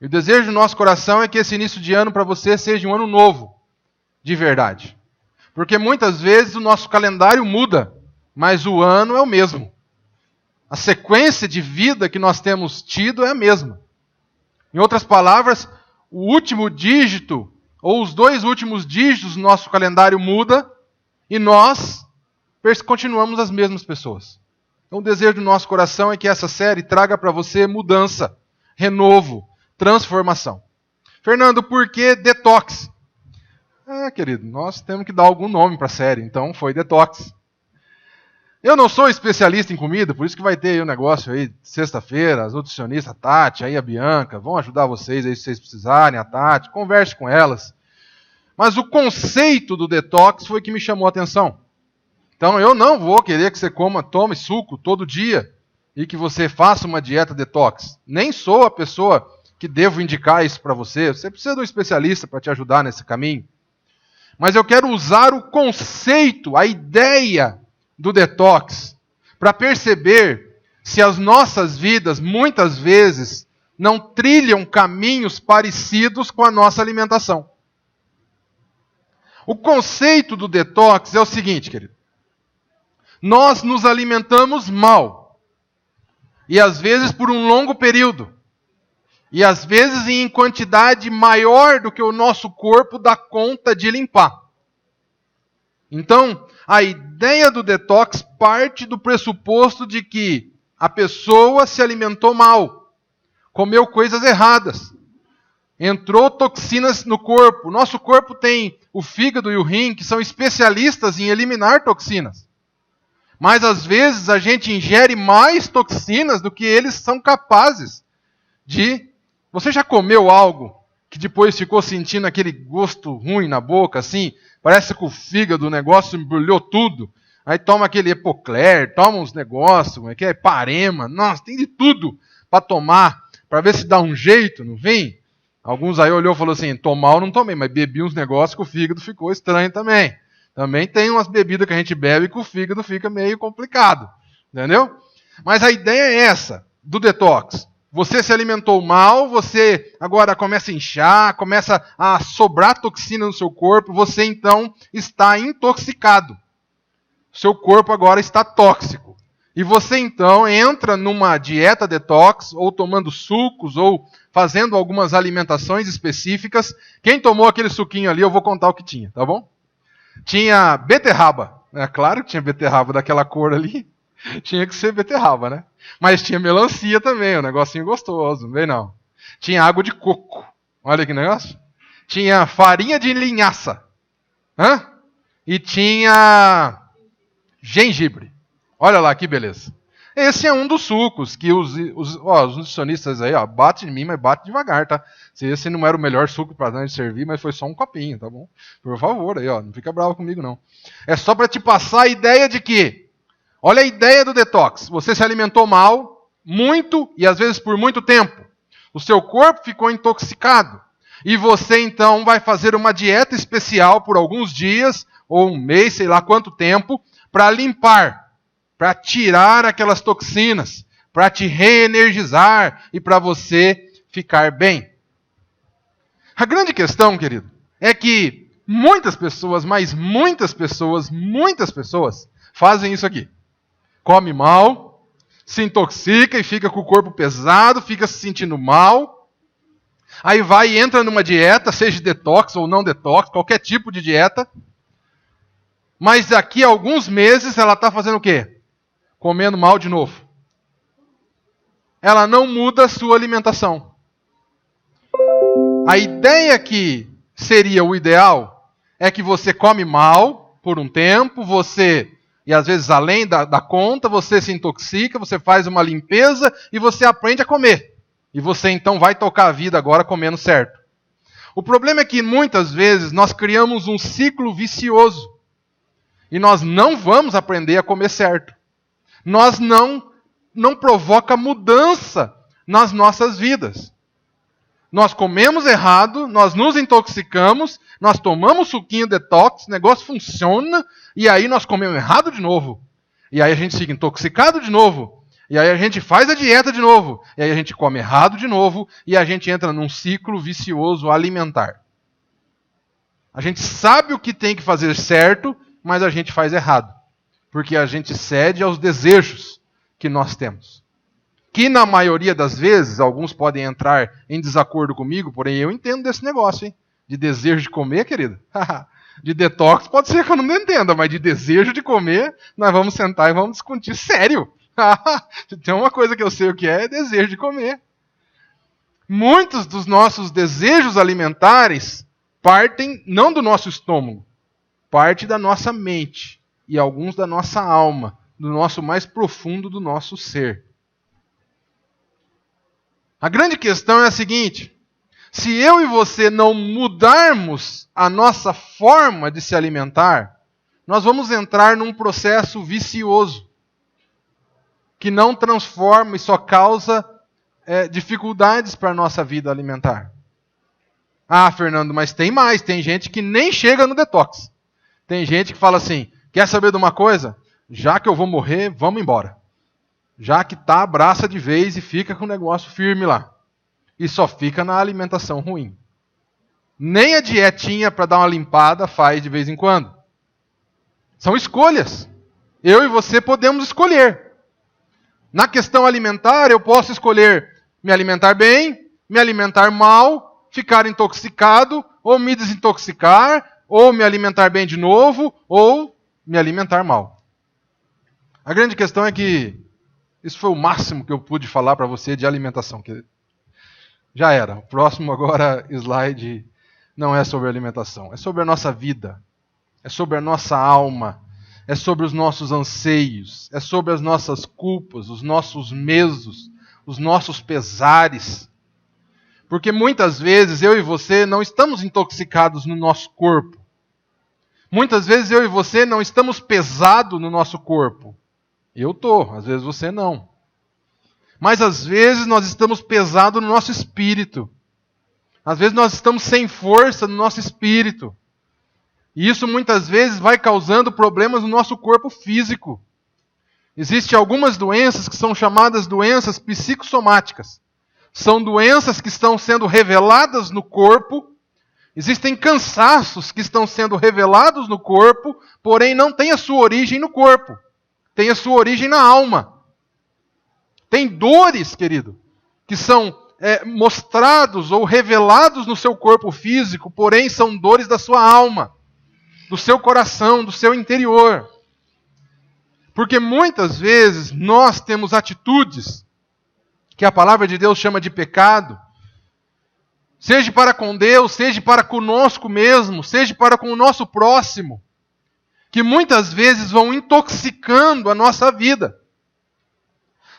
E o desejo do nosso coração é que esse início de ano para você seja um ano novo, de verdade. Porque muitas vezes o nosso calendário muda, mas o ano é o mesmo. A sequência de vida que nós temos tido é a mesma. Em outras palavras, o último dígito, ou os 2 últimos dígitos do nosso calendário muda, e nós continuamos as mesmas pessoas. Então o desejo do nosso coração é que essa série traga para você mudança, renovo, transformação. Fernando, por que detox? Querido, nós temos que dar algum nome para a série, então foi detox. Eu não sou especialista em comida, por isso que vai ter aí um negócio aí, sexta-feira, as nutricionistas, a Tati, aí a Bianca, vão ajudar vocês aí se vocês precisarem, a Tati, converse com elas. Mas o conceito do detox foi que me chamou a atenção. Então eu não vou querer que você tome suco todo dia e que você faça uma dieta detox. Nem sou a pessoa que devo indicar isso para você. Você precisa de um especialista para te ajudar nesse caminho. Mas eu quero usar o conceito, a ideia do detox, para perceber se as nossas vidas, muitas vezes, não trilham caminhos parecidos com a nossa alimentação. O conceito do detox é o seguinte, querido. Nós nos alimentamos mal. E às vezes por um longo período. E às vezes em quantidade maior do que o nosso corpo dá conta de limpar. Então, a ideia do detox parte do pressuposto de que a pessoa se alimentou mal, comeu coisas erradas, entrou toxinas no corpo. Nosso corpo tem o fígado e o rim, que são especialistas em eliminar toxinas. Mas às vezes a gente ingere mais toxinas do que eles são capazes de... Você já comeu algo que depois ficou sentindo aquele gosto ruim na boca, assim? Parece que o fígado, o negócio embrulhou tudo. Aí toma aquele Epocler, toma uns negócios, como é que é? Parema. Nossa, tem de tudo para tomar, para ver se dá um jeito, não vem? Alguns aí olhou e falou assim, tomar eu não tomei, mas bebi uns negócios que o fígado ficou estranho também. Também tem umas bebidas que a gente bebe que o fígado fica meio complicado. Entendeu? Mas a ideia é essa, do detox. Você se alimentou mal, você agora começa a inchar, começa a sobrar toxina no seu corpo, você então está intoxicado. Seu corpo agora está tóxico. E você então entra numa dieta detox, ou tomando sucos, ou fazendo algumas alimentações específicas. Quem tomou aquele suquinho ali, eu vou contar o que tinha, tá bom? Tinha beterraba. É claro que tinha beterraba daquela cor ali. Tinha que ser beterraba, né? Mas tinha melancia também, um negocinho gostoso, não vem não. Tinha água de coco. Olha que negócio. Tinha farinha de linhaça. E tinha gengibre. Olha lá que beleza. Esse é um dos sucos que os nutricionistas aí, bate em mim, mas bate devagar, tá? Esse não era o melhor suco para nós servir, mas foi só um copinho, tá bom? Por favor, aí, não fica bravo comigo, não. É só para te passar a ideia de que, olha a ideia do detox. Você se alimentou mal, muito e às vezes por muito tempo. O seu corpo ficou intoxicado. E você então vai fazer uma dieta especial por alguns dias, ou um mês, sei lá quanto tempo, para limpar. Para tirar aquelas toxinas, para te reenergizar e para você ficar bem. A grande questão, querido, é que muitas pessoas, mas muitas pessoas fazem isso aqui. Come mal, se intoxica e fica com o corpo pesado, fica se sentindo mal. Aí vai e entra numa dieta, seja detox ou não detox, qualquer tipo de dieta. Mas daqui a alguns meses ela está fazendo o quê? Comendo mal de novo. Ela não muda a sua alimentação. A ideia que seria o ideal é que você come mal por um tempo, e às vezes além da conta, você se intoxica, você faz uma limpeza e você aprende a comer. E você então vai tocar a vida agora comendo certo. O problema é que muitas vezes nós criamos um ciclo vicioso. E nós não vamos aprender a comer certo. Nós não provoca mudança nas nossas vidas. Nós comemos errado, nós nos intoxicamos, nós tomamos suquinho detox, o negócio funciona, e aí nós comemos errado de novo. E aí a gente fica intoxicado de novo. E aí a gente faz a dieta de novo. E aí a gente come errado de novo. E a gente entra num ciclo vicioso alimentar. A gente sabe o que tem que fazer certo, mas a gente faz errado. Porque a gente cede aos desejos que nós temos. Que na maioria das vezes, alguns podem entrar em desacordo comigo, porém eu entendo desse negócio, hein? De desejo de comer, querido. De detox pode ser que eu não entenda, mas de desejo de comer, nós vamos sentar e vamos discutir sério. Tem uma coisa que eu sei o que é desejo de comer. Muitos dos nossos desejos alimentares partem não do nosso estômago, parte da nossa mente e alguns da nossa alma, do nosso mais profundo do nosso ser. A grande questão é a seguinte: se eu e você não mudarmos a nossa forma de se alimentar, nós vamos entrar num processo vicioso que não transforma e só causa dificuldades para a nossa vida alimentar. Ah, Fernando, mas tem mais. Tem gente que nem chega no detox. Tem gente que fala assim, quer saber de uma coisa? Já que eu vou morrer, vamos embora. Já que tá, abraça de vez e fica com o negócio firme lá. E só fica na alimentação ruim. Nem a dietinha para dar uma limpada faz de vez em quando. São escolhas. Eu e você podemos escolher. Na questão alimentar, eu posso escolher me alimentar bem, me alimentar mal, ficar intoxicado, ou me desintoxicar, ou me alimentar bem de novo, ou me alimentar mal. A grande questão é que isso foi o máximo que eu pude falar para você de alimentação. Já era. O próximo agora slide não é sobre alimentação. É sobre a nossa vida. É sobre a nossa alma. É sobre os nossos anseios. É sobre as nossas culpas, os nossos medos, os nossos pesares. Porque muitas vezes eu e você não estamos intoxicados no nosso corpo. Muitas vezes eu e você não estamos pesados no nosso corpo. Eu estou, às vezes você não. Mas às vezes nós estamos pesados no nosso espírito. Às vezes nós estamos sem força no nosso espírito. E isso muitas vezes vai causando problemas no nosso corpo físico. Existem algumas doenças que são chamadas doenças psicossomáticas. São doenças que estão sendo reveladas no corpo. Existem cansaços que estão sendo revelados no corpo, porém não têm a sua origem no corpo. Tem a sua origem na alma. Tem dores, querido, que são mostrados ou revelados no seu corpo físico, porém são dores da sua alma, do seu coração, do seu interior. Porque muitas vezes nós temos atitudes que a palavra de Deus chama de pecado, seja para com Deus, seja para conosco mesmo, seja para com o nosso próximo, que muitas vezes vão intoxicando a nossa vida.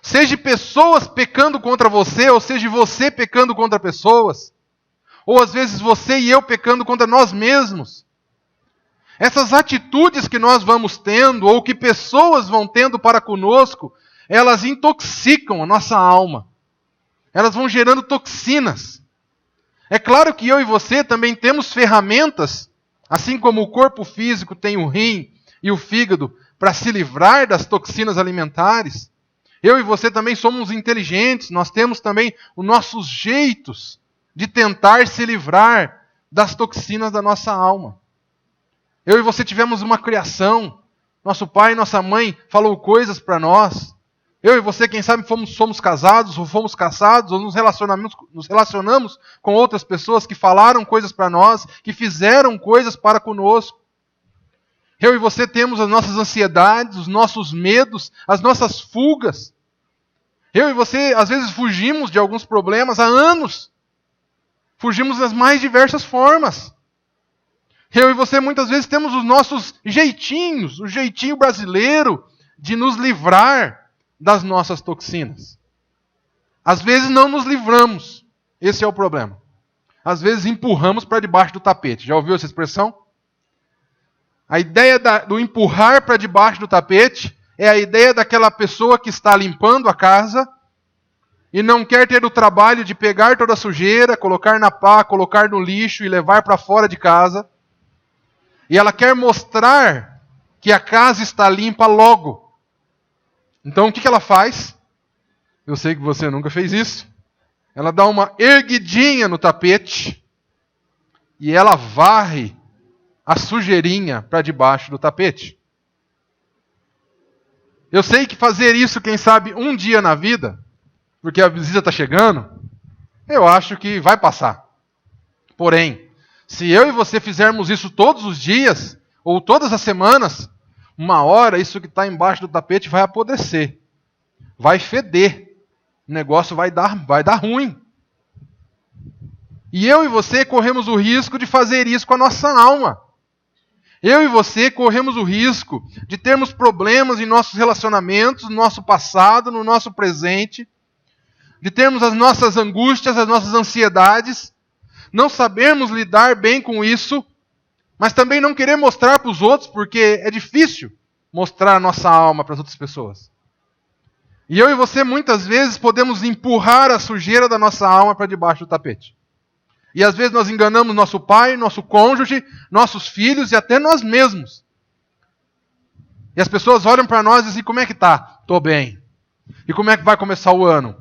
Seja pessoas pecando contra você, ou seja você pecando contra pessoas, ou às vezes você e eu pecando contra nós mesmos. Essas atitudes que nós vamos tendo, ou que pessoas vão tendo para conosco, elas intoxicam a nossa alma. Elas vão gerando toxinas. É claro que eu e você também temos ferramentas, assim como o corpo físico tem o rim e o fígado, para se livrar das toxinas alimentares. Eu e você também somos inteligentes, nós temos também os nossos jeitos de tentar se livrar das toxinas da nossa alma. Eu e você tivemos uma criação, nosso pai e nossa mãe falou coisas para nós. Eu e você, quem sabe, somos casados, ou fomos casados, ou nos relacionamos com outras pessoas que falaram coisas para nós, que fizeram coisas para conosco. Eu e você temos as nossas ansiedades, os nossos medos, as nossas fugas. Eu e você, às vezes, fugimos de alguns problemas há anos. Fugimos das mais diversas formas. Eu e você, muitas vezes, temos os nossos jeitinhos, o jeitinho brasileiro de nos livrar das nossas toxinas. Às vezes não nos livramos. Esse é o problema. Às vezes empurramos para debaixo do tapete. Já ouviu essa expressão? A ideia do empurrar para debaixo do tapete é a ideia daquela pessoa que está limpando a casa e não quer ter o trabalho de pegar toda a sujeira, colocar na pá, colocar no lixo e levar para fora de casa. E ela quer mostrar que a casa está limpa logo. Então o que ela faz? Eu sei que você nunca fez isso. Ela dá uma erguidinha no tapete e ela varre a sujeirinha para debaixo do tapete. Eu sei que fazer isso, quem sabe, um dia na vida, porque a visita está chegando, eu acho que vai passar. Porém, se eu e você fizermos isso todos os dias, ou todas as semanas, uma hora isso que está embaixo do tapete vai apodrecer, vai feder, o negócio vai dar ruim. E eu e você corremos o risco de fazer isso com a nossa alma. Eu e você corremos o risco de termos problemas em nossos relacionamentos, no nosso passado, no nosso presente, de termos as nossas angústias, as nossas ansiedades, não sabermos lidar bem com isso, mas também não querer mostrar para os outros, porque é difícil mostrar a nossa alma para as outras pessoas. E eu e você muitas vezes podemos empurrar a sujeira da nossa alma para debaixo do tapete. E às vezes nós enganamos nosso pai, nosso cônjuge, nossos filhos e até nós mesmos. E as pessoas olham para nós e dizem, como é que tá? Tô bem. E como é que vai começar o ano?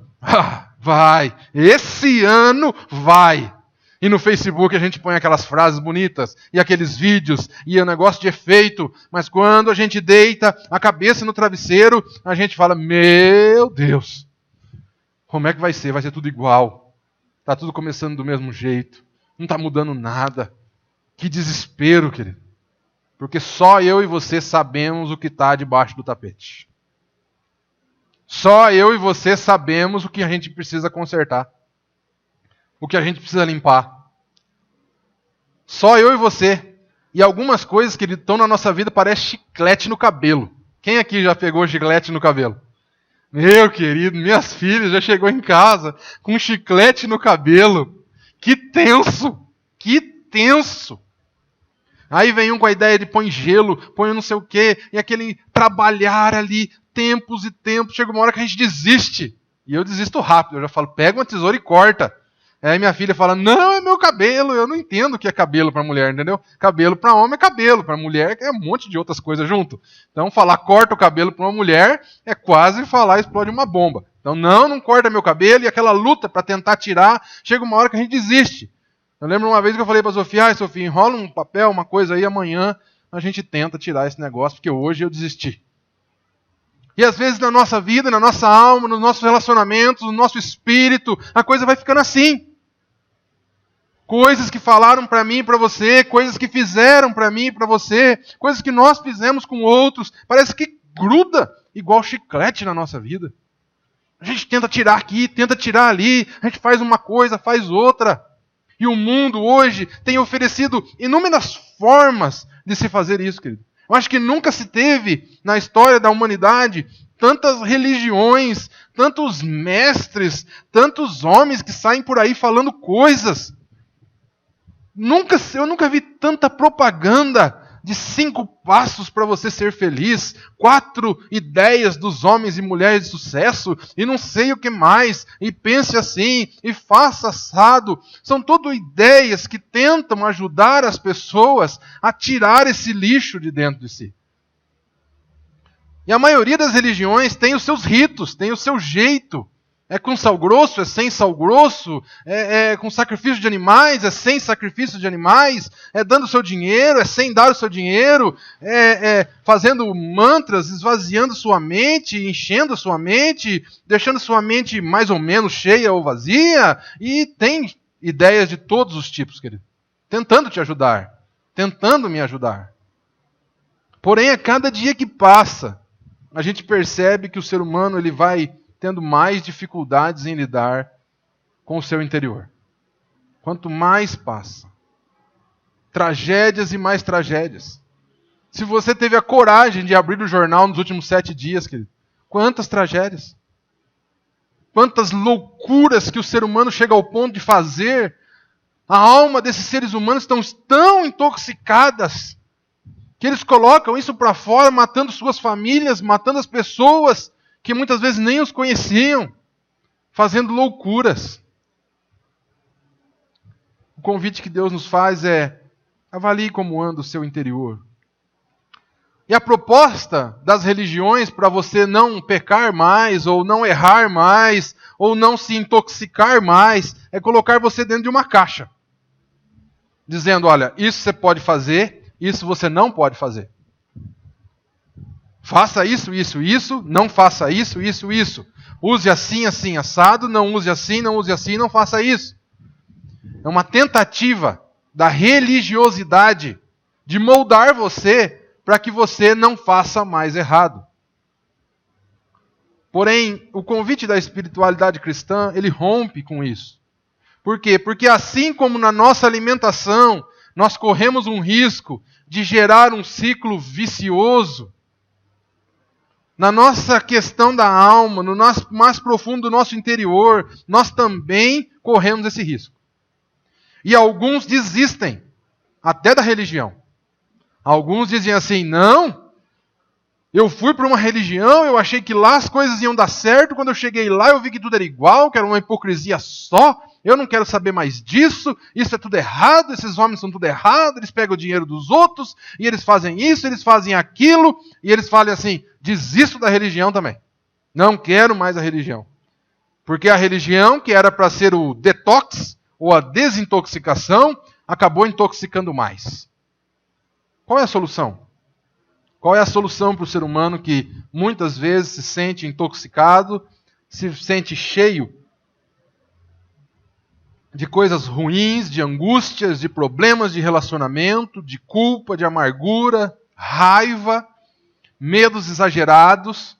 Vai. Esse ano vai. E no Facebook a gente põe aquelas frases bonitas, e aqueles vídeos, e o negócio de efeito. Mas quando a gente deita a cabeça no travesseiro, a gente fala, meu Deus, como é que vai ser? Vai ser tudo igual. Está tudo começando do mesmo jeito. Não está mudando nada. Que desespero, querido. Porque só eu e você sabemos o que está debaixo do tapete. Só eu e você sabemos o que a gente precisa consertar. O que a gente precisa limpar. Só eu e você. E algumas coisas que estão na nossa vida parecem chiclete no cabelo. Quem aqui já pegou chiclete no cabelo? Meu querido, minhas filhas já chegou em casa com um chiclete no cabelo. Que tenso! Que tenso! Aí vem um com a ideia de põe gelo, põe não sei o quê, e aquele trabalhar ali, tempos e tempos, chega uma hora que a gente desiste. E eu desisto rápido, eu já falo, pega uma tesoura e corta. Aí minha filha fala, não, é meu cabelo, eu não entendo o que é cabelo para mulher, entendeu? Cabelo para homem é cabelo, para mulher é um monte de outras coisas junto. Então falar corta o cabelo para uma mulher é quase falar explode uma bomba. Então não corta meu cabelo, e aquela luta para tentar tirar, chega uma hora que a gente desiste. Eu lembro uma vez que eu falei para a Sofia, Sofia, enrola um papel, uma coisa aí, amanhã a gente tenta tirar esse negócio, porque hoje eu desisti. E às vezes na nossa vida, na nossa alma, nos nossos relacionamentos, no nosso espírito, a coisa vai ficando assim. Coisas que falaram para mim e para você, coisas que fizeram para mim e para você, coisas que nós fizemos com outros, parece que gruda igual chiclete na nossa vida. A gente tenta tirar aqui, tenta tirar ali, a gente faz uma coisa, faz outra. E o mundo hoje tem oferecido inúmeras formas de se fazer isso, querido. Eu acho que nunca se teve na história da humanidade tantas religiões, tantos mestres, tantos homens que saem por aí falando coisas. Eu nunca vi tanta propaganda de 5 passos para você ser feliz, 4 ideias dos homens e mulheres de sucesso, e não sei o que mais, e pense assim, e faça assado. São tudo ideias que tentam ajudar as pessoas a tirar esse lixo de dentro de si. E a maioria das religiões tem os seus ritos, tem o seu jeito. É com sal grosso, é sem sal grosso, é com sacrifício de animais, é sem sacrifício de animais, é dando o seu dinheiro, é sem dar o seu dinheiro, é fazendo mantras, esvaziando sua mente, enchendo sua mente, deixando sua mente mais ou menos cheia ou vazia, e tem ideias de todos os tipos, querido. Tentando te ajudar, tentando me ajudar. Porém, a cada dia que passa, a gente percebe que o ser humano ele vai tendo mais dificuldades em lidar com o seu interior. Quanto mais passa. Tragédias e mais tragédias. Se você teve a coragem de abrir o jornal nos últimos 7 dias, querido, quantas tragédias. Quantas loucuras que o ser humano chega ao ponto de fazer. A alma desses seres humanos estão tão intoxicadas que eles colocam isso para fora, matando suas famílias, matando as pessoas que muitas vezes nem os conheciam, fazendo loucuras. convite que Deus nos faz é: avalie como anda o seu interior. E a proposta das religiões para você não pecar mais, ou não errar mais, ou não se intoxicar mais, é colocar você dentro de uma caixa. Dizendo, olha, isso você pode fazer, isso você não pode fazer. Faça isso, isso, isso, não faça isso, isso, isso. Use assim, assim, assado, não use assim, não faça isso. É uma tentativa da religiosidade de moldar você para que você não faça mais errado. Porém, o convite da espiritualidade cristã, ele rompe com isso. Por quê? Porque assim como na nossa alimentação, nós corremos um risco de gerar um ciclo vicioso, na nossa questão da alma, no mais profundo do nosso interior, nós também corremos esse risco. E alguns desistem, até da religião. Alguns dizem assim, não, eu fui para uma religião, eu achei que lá as coisas iam dar certo, quando eu cheguei lá eu vi que tudo era igual, que era uma hipocrisia só, eu não quero saber mais disso, isso é tudo errado, esses homens são tudo errado, eles pegam o dinheiro dos outros, e eles fazem isso, eles fazem aquilo, e eles falam assim, desisto da religião também, não quero mais a religião. Porque a religião, que era para ser o detox, ou a desintoxicação, acabou intoxicando mais. Qual é a solução? Qual é a solução para o ser humano que muitas vezes se sente intoxicado, se sente cheio de coisas ruins, de angústias, de problemas de relacionamento, de culpa, de amargura, raiva, medos exagerados,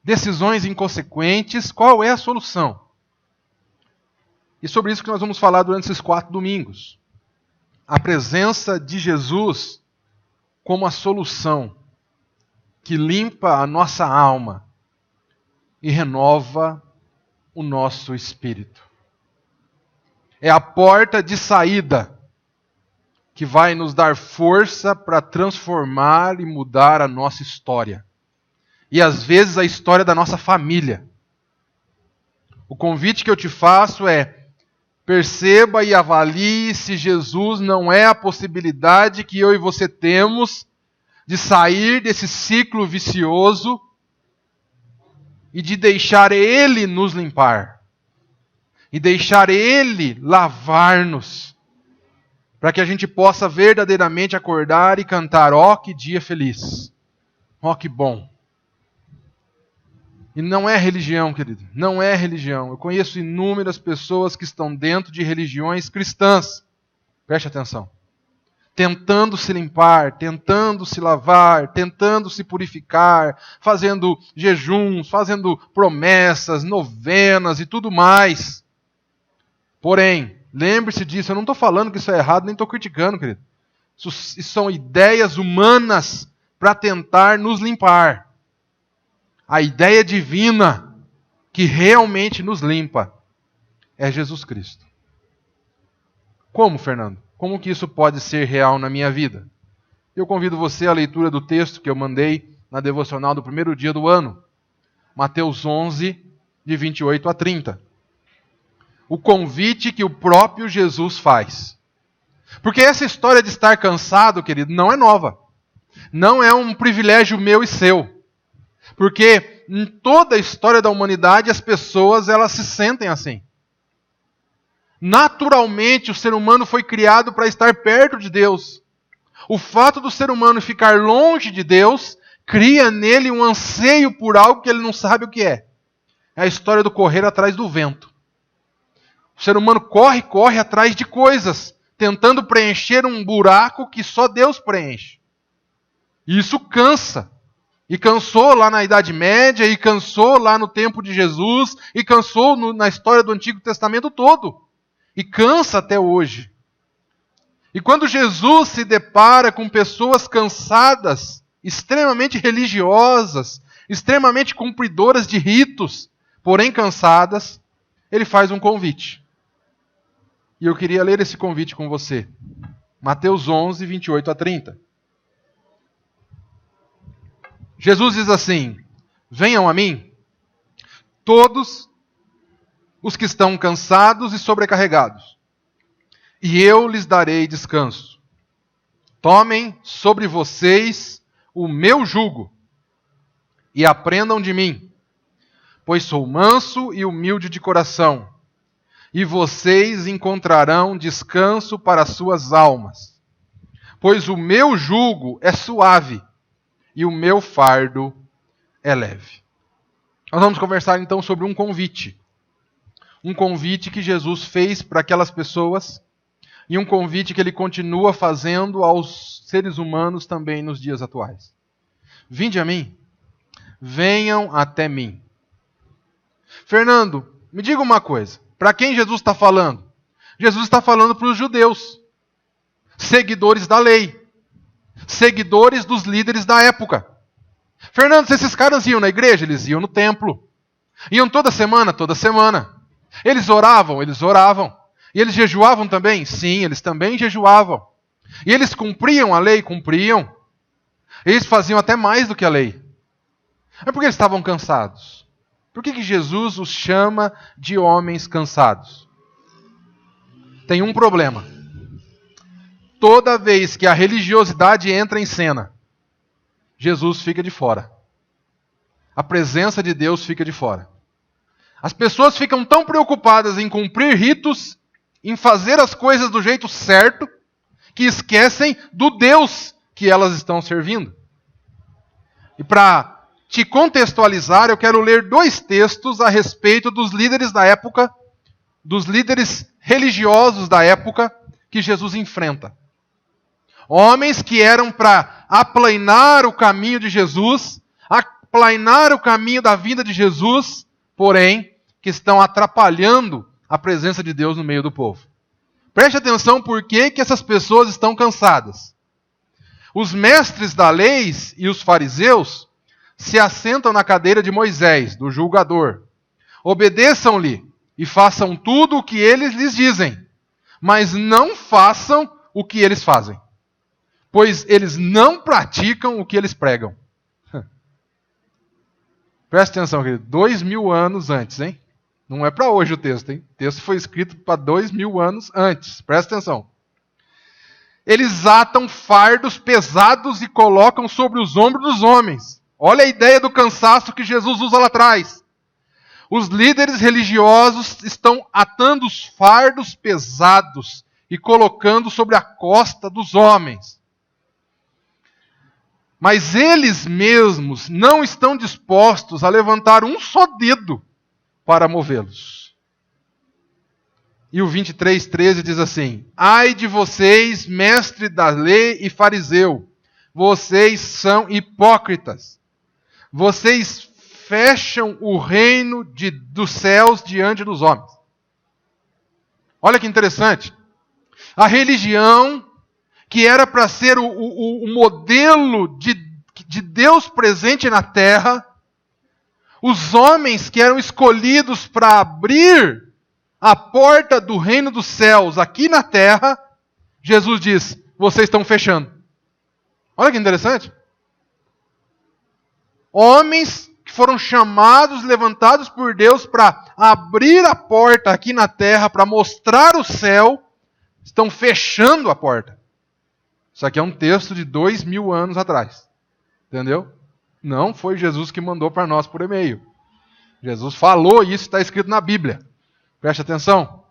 decisões inconsequentes? Qual é a solução? E sobre isso que nós vamos falar durante esses 4 domingos. A presença de Jesus como a solução que limpa a nossa alma e renova o nosso espírito. É a porta de saída que vai nos dar força para transformar e mudar a nossa história. E às vezes a história da nossa família. O convite que eu te faço é: perceba e avalie se Jesus não é a possibilidade que eu e você temos de sair desse ciclo vicioso e de deixar Ele nos limpar. E deixar Ele lavar-nos. Para que a gente possa verdadeiramente acordar e cantar, ó que dia feliz, ó que bom. E não é religião, querido, não é religião. Eu conheço inúmeras pessoas que estão dentro de religiões cristãs. Preste atenção. Tentando se limpar, tentando se lavar, tentando se purificar, fazendo jejuns, fazendo promessas, novenas e tudo mais. Porém, lembre-se disso, eu não estou falando que isso é errado, nem estou criticando, querido. Isso são ideias humanas para tentar nos limpar. A ideia divina que realmente nos limpa é Jesus Cristo. Como, Fernando? Como que isso pode ser real na minha vida? Eu convido você à leitura do texto que eu mandei na devocional do primeiro dia do ano. Mateus 11, de 28 a 30. O convite que o próprio Jesus faz. Porque essa história de estar cansado, querido, não é nova. Não é um privilégio meu e seu. Porque em toda a história da humanidade as pessoas elas se sentem assim. Naturalmente o ser humano foi criado para estar perto de Deus. O fato do ser humano ficar longe de Deus cria nele um anseio por algo que ele não sabe o que é. É a história do correr atrás do vento. O ser humano corre atrás de coisas, tentando preencher um buraco que só Deus preenche. E isso cansa. E cansou lá na Idade Média, e cansou lá no tempo de Jesus, e cansou na história do Antigo Testamento todo. E cansa até hoje. E quando Jesus se depara com pessoas cansadas, extremamente religiosas, extremamente cumpridoras de ritos, porém cansadas, ele faz um convite. E eu queria ler esse convite com você. Mateus 11, 28 a 30. Jesus diz assim: venham a mim, todos os que estão cansados e sobrecarregados, e eu lhes darei descanso. Tomem sobre vocês o meu jugo e aprendam de mim, pois sou manso e humilde de coração, e vocês encontrarão descanso para suas almas. Pois o meu jugo é suave e o meu fardo é leve. Nós vamos conversar então sobre um convite. Um convite que Jesus fez para aquelas pessoas e um convite que ele continua fazendo aos seres humanos também nos dias atuais. Vinde a mim, venham até mim. Fernando, me diga uma coisa. Para quem Jesus está falando? Jesus está falando para os judeus, seguidores da lei, seguidores dos líderes da época. Fernando, se esses caras iam na igreja, eles iam no templo. Iam toda semana? Toda semana. Eles oravam? Eles oravam. E eles jejuavam também? Sim, eles também jejuavam. E eles cumpriam a lei? Cumpriam. Eles faziam até mais do que a lei. Mas por que eles estavam cansados? Por que Jesus os chama de homens cansados? Tem um problema. Toda vez que a religiosidade entra em cena, Jesus fica de fora. A presença de Deus fica de fora. As pessoas ficam tão preocupadas em cumprir ritos, em fazer as coisas do jeito certo, que esquecem do Deus que elas estão servindo. E para te contextualizar, eu quero ler 2 textos a respeito dos líderes da época, dos líderes religiosos da época que Jesus enfrenta. Homens que eram para aplainar o caminho de Jesus, aplainar o caminho da vinda de Jesus, porém, que estão atrapalhando a presença de Deus no meio do povo. Preste atenção por que essas pessoas estão cansadas. Os mestres da lei e os fariseus se assentam na cadeira de Moisés, do julgador. Obedeçam-lhe e façam tudo o que eles lhes dizem, mas não façam o que eles fazem, pois eles não praticam o que eles pregam. Presta atenção, querido. 2000 anos antes, hein? Não é para hoje o texto, hein? O texto foi escrito para 2000 anos antes. Presta atenção. Eles atam fardos pesados e colocam sobre os ombros dos homens. Olha a ideia do cansaço que Jesus usa lá atrás. Os líderes religiosos estão atando os fardos pesados e colocando sobre a costa dos homens. Mas eles mesmos não estão dispostos a levantar um só dedo para movê-los. E o 23:13 diz assim: Ai de vocês, mestre da lei e fariseu, vocês são hipócritas. Vocês fecham o reino dos céus diante dos homens. Olha que interessante. A religião, que era para ser o modelo de Deus presente na terra, os homens que eram escolhidos para abrir a porta do reino dos céus aqui na terra, Jesus diz: vocês estão fechando. Olha que interessante. Homens que foram chamados, levantados por Deus para abrir a porta aqui na terra, para mostrar o céu, estão fechando a porta. Isso aqui é um texto de 2000 anos atrás. Entendeu? Não foi Jesus que mandou para nós por e-mail. Jesus falou, e isso está escrito na Bíblia. Preste atenção.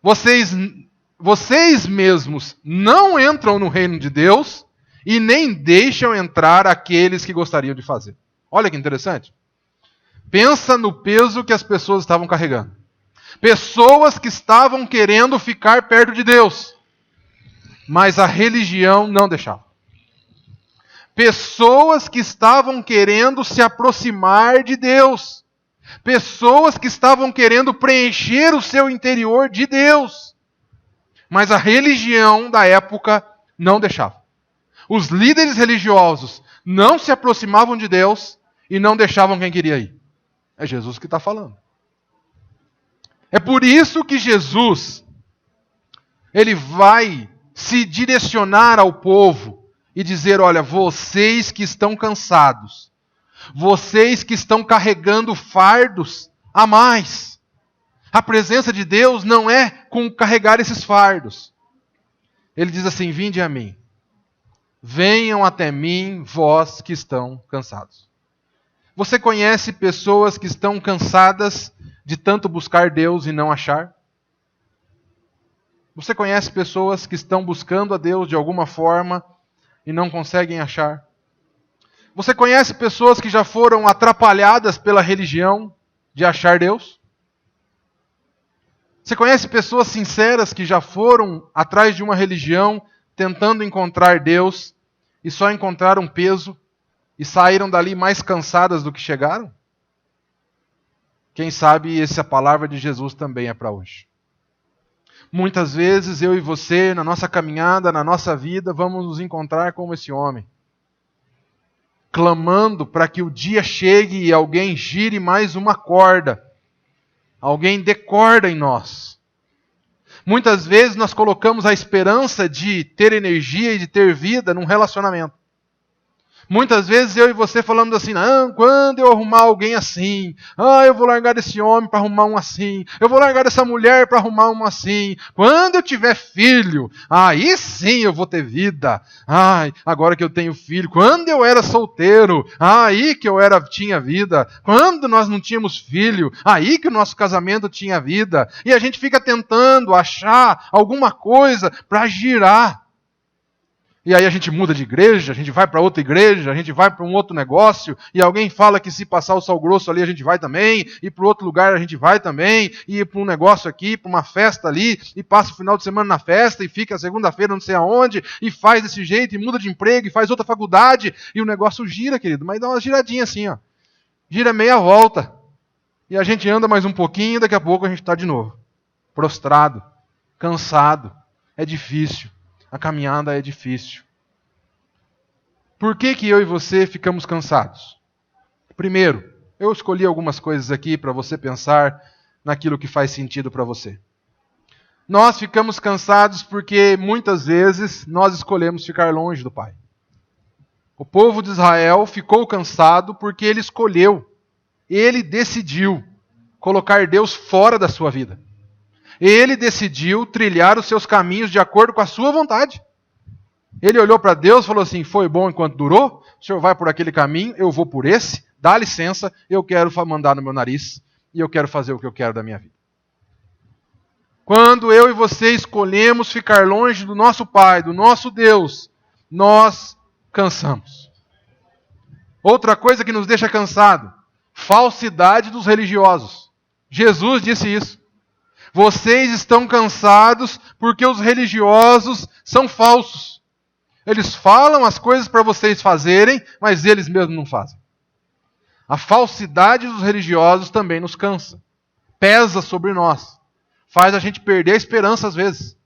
Vocês mesmos não entram no reino de Deus e nem deixam entrar aqueles que gostariam de fazer. Olha que interessante. Pensa no peso que as pessoas estavam carregando. Pessoas que estavam querendo ficar perto de Deus, mas a religião não deixava. Pessoas que estavam querendo se aproximar de Deus. Pessoas que estavam querendo preencher o seu interior de Deus. Mas a religião da época não deixava. Os líderes religiosos não se aproximavam de Deus e não deixavam quem queria ir. É Jesus que está falando. É por isso que Jesus, ele vai se direcionar ao povo e dizer: olha, vocês que estão cansados, vocês que estão carregando fardos a mais, a presença de Deus não é com carregar esses fardos. Ele diz assim: vinde a mim. venham até mim, vós que estão cansados. Você conhece pessoas que estão cansadas de tanto buscar Deus e não achar? Você conhece pessoas que estão buscando a Deus de alguma forma e não conseguem achar? Você conhece pessoas que já foram atrapalhadas pela religião de achar Deus? Você conhece pessoas sinceras que já foram atrás de uma religião tentando encontrar Deus e só encontraram peso e saíram dali mais cansadas do que chegaram? Quem sabe essa palavra de Jesus também é para hoje. Muitas vezes eu e você, na nossa caminhada, na nossa vida, vamos nos encontrar como esse homem, clamando para que o dia chegue e alguém gire mais uma corda, alguém dê corda em nós. Muitas vezes nós colocamos a esperança de ter energia e de ter vida num relacionamento. Muitas vezes eu e você falando assim, quando eu arrumar alguém assim, eu vou largar desse homem para arrumar um assim, eu vou largar dessa mulher para arrumar um assim, quando eu tiver filho, aí sim eu vou ter vida, agora que eu tenho filho, quando eu era solteiro, aí que eu tinha vida, quando nós não tínhamos filho, aí que o nosso casamento tinha vida, e a gente fica tentando achar alguma coisa para girar. E aí a gente muda de igreja, a gente vai para outra igreja, a gente vai para um outro negócio, e alguém fala que se passar o sal grosso ali a gente vai também, e para outro lugar a gente vai também, e para um negócio aqui, para uma festa ali, e passa o final de semana na festa, e fica a segunda-feira não sei aonde, e faz desse jeito, e muda de emprego, e faz outra faculdade, e o negócio gira, querido, mas dá uma giradinha assim, ó. Gira meia volta, e a gente anda mais um pouquinho, e daqui a pouco a gente está de novo, prostrado, cansado, é difícil. A caminhada é difícil. Por que eu e você ficamos cansados? Primeiro, eu escolhi algumas coisas aqui para você pensar naquilo que faz sentido para você. Nós ficamos cansados porque muitas vezes nós escolhemos ficar longe do Pai. O povo de Israel ficou cansado porque ele escolheu, ele decidiu colocar Deus fora da sua vida. Ele decidiu trilhar os seus caminhos de acordo com a sua vontade. Ele olhou para Deus e falou assim, foi bom enquanto durou, o senhor vai por aquele caminho, eu vou por esse, dá licença, eu quero mandar no meu nariz e eu quero fazer o que eu quero da minha vida. Quando eu e você escolhemos ficar longe do nosso Pai, do nosso Deus, nós cansamos. Outra coisa que nos deixa cansado, falsidade dos religiosos. Jesus disse isso. Vocês estão cansados porque os religiosos são falsos. Eles falam as coisas para vocês fazerem, mas eles mesmos não fazem. A falsidade dos religiosos também nos cansa. Pesa sobre nós. Faz a gente perder a esperança às vezes.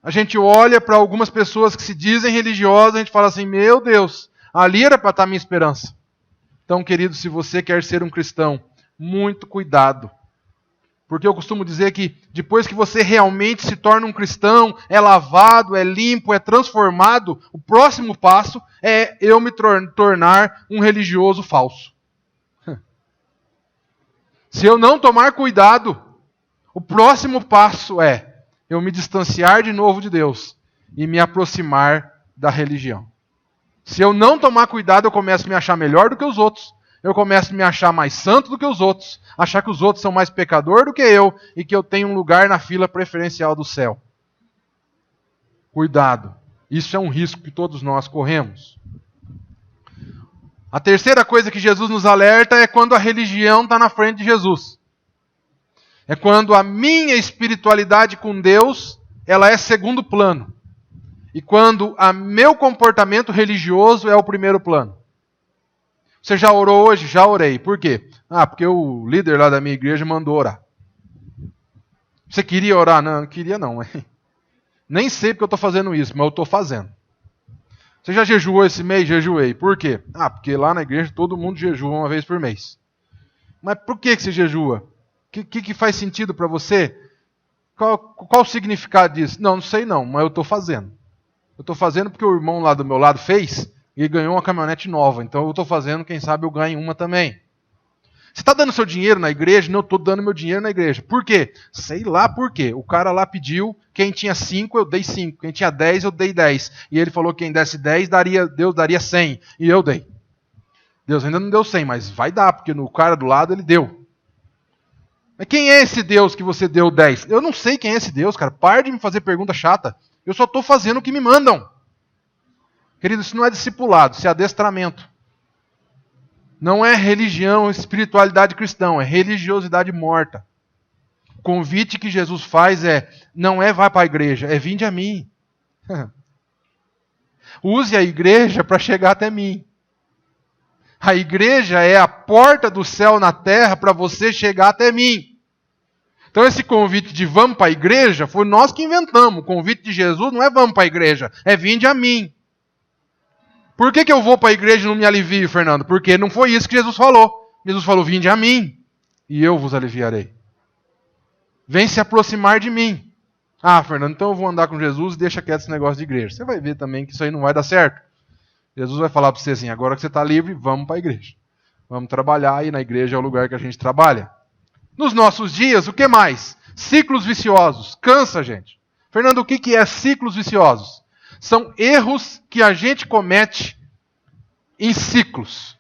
A gente olha para algumas pessoas que se dizem religiosas, a gente fala assim, meu Deus, ali era para estar a minha esperança. Então, querido, se você quer ser um cristão, muito cuidado. Porque eu costumo dizer que depois que você realmente se torna um cristão, é lavado, é limpo, é transformado, o próximo passo é eu me tornar um religioso falso. Se eu não tomar cuidado, o próximo passo é eu me distanciar de novo de Deus e me aproximar da religião. Se eu não tomar cuidado, eu começo a me achar melhor do que os outros. Eu começo a me achar mais santo do que os outros, achar que os outros são mais pecador do que eu e que eu tenho um lugar na fila preferencial do céu. Cuidado, isso é um risco que todos nós corremos. A terceira coisa que Jesus nos alerta é quando a religião está na frente de Jesus. É quando a minha espiritualidade com Deus, ela é segundo plano. E quando o meu comportamento religioso é o primeiro plano. Você já orou hoje? Já orei. Por quê? Porque o líder lá da minha igreja mandou orar. Você queria orar? Não queria não. Nem sei porque eu estou fazendo isso, mas eu estou fazendo. Você já jejuou esse mês? Jejuei. Por quê? Porque lá na igreja todo mundo jejua uma vez por mês. Mas por que você jejua? O que faz sentido para você? Qual o significado disso? Não sei não, mas eu estou fazendo. Eu estou fazendo porque o irmão lá do meu lado fez e ganhou uma caminhonete nova. Então eu estou fazendo, quem sabe eu ganho uma também. Você está dando seu dinheiro na igreja? Não, eu estou dando meu dinheiro na igreja. Por quê? Sei lá por quê. O cara lá pediu, quem tinha 5, eu dei 5. Quem tinha 10, eu dei 10. E ele falou que quem desse 10, Deus daria 100. E eu dei. Deus ainda não deu 100, mas vai dar, porque no cara do lado ele deu. Mas quem é esse Deus que você deu 10? Eu não sei quem é esse Deus, cara. Pare de me fazer pergunta chata. Eu só estou fazendo o que me mandam. Querido, isso não é discipulado, isso é adestramento. Não é religião, espiritualidade cristã, é religiosidade morta. O convite que Jesus faz não é vá para a igreja, é vinde a mim. Use a igreja para chegar até mim. A igreja é a porta do céu na terra para você chegar até mim. Então esse convite de vamos para a igreja, foi nós que inventamos. O convite de Jesus não é vamos para a igreja, é vinde a mim. Por que eu vou para a igreja e não me alivio, Fernando? Porque não foi isso que Jesus falou. Jesus falou, vinde a mim, e eu vos aliviarei. Vem se aproximar de mim. Ah, Fernando, então eu vou andar com Jesus e deixa quieto esse negócio de igreja. Você vai ver também que isso aí não vai dar certo. Jesus vai falar para você assim, agora que você está livre, vamos para a igreja. Vamos trabalhar, e na igreja é o lugar que a gente trabalha. Nos nossos dias, o que mais? Ciclos viciosos. Cansa, gente. Fernando, o que é ciclos viciosos? São erros que a gente comete em ciclos.